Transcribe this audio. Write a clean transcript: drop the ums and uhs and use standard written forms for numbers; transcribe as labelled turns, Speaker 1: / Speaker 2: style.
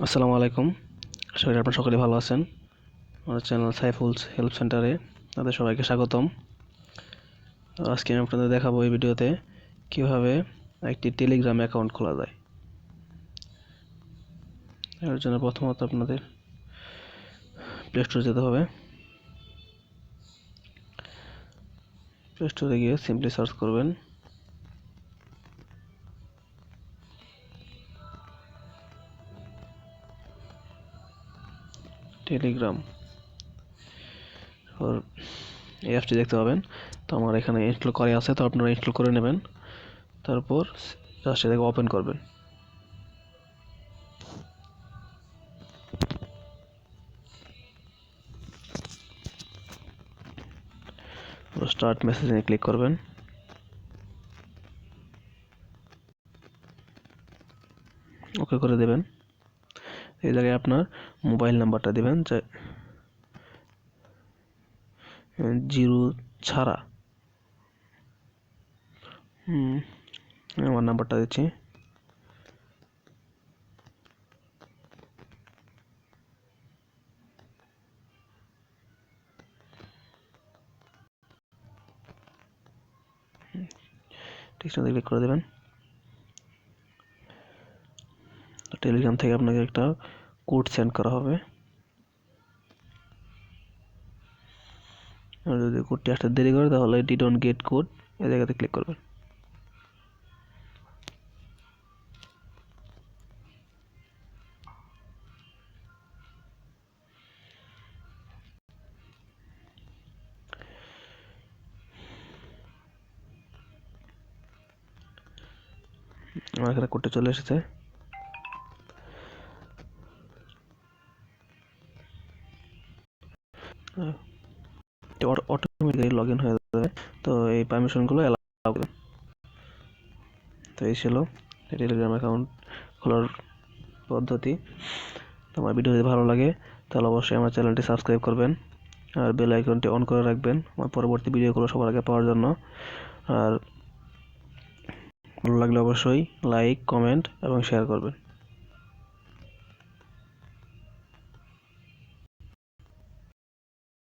Speaker 1: আসসালামু আলাইকুম। আশা করি আপনারা সকলে ভালো আছেন। আমার চ্যানেল সাইফুলস হেল্প সেন্টারে তাদের সবাইকে স্বাগতম। আজকে আমি আপনাদের দেখাবো এই ভিডিওতে কিভাবে একটি টেলিগ্রাম অ্যাকাউন্ট খোলা যায়। এর জন্য প্রথমত আপনাদের প্লে স্টোরে যেতে হবে। প্লে স্টোরে গিয়ে সিম্পলি সার্চ করবেন টেলিগ্রাম। আর এই অ্যাপটি দেখতে পাবেন। তো আমার এখানে ইনস্টল করা আছে, তো আপনারা ইনস্টল করে নেবেন। তারপর জাস্ট এটাকে ওপেন করবেন। স্টার্ট মেসেজে ক্লিক করবেন। ওকে করে দেবেন। এই জায়গায় আপনার মোবাইল নাম্বারটা দিবেন, যে 0 ছাড়া আমার নাম্বারটা দিচ্ছি। টেক্সটে ক্লিক করে দেবেন। তো টেলিগ্রাম থেকে আপনাকে একটা কোড সেন্ড করা হবে। আর যদি কোডটি আসতে দেরি করে তাহলে ডিডন্ট গেট কোড এই জায়গাতে ক্লিক করবেন। আমার এখানে কোডটা চলে এসেছে। অটোমেটিক্যালি লগ ইন হয়ে যাবে। তো এই পারমিশনগুলো অ্যালাউ করবেন। তো এই ছিল টেলিগ্রাম অ্যাকাউন্ট খোলার পদ্ধতি। তো আমার ভিডিও যদি ভালো লাগে তাহলে অবশ্যই আমার চ্যানেলটি সাবস্ক্রাইব করবেন আর বেল আইকনটি অন করে রাখবেন আমার পরবর্তী ভিডিওগুলো সবার আগে পাওয়ার জন্য। আর ভালো লাগলে অবশ্যই লাইক, কমেন্ট এবং শেয়ার করবেন।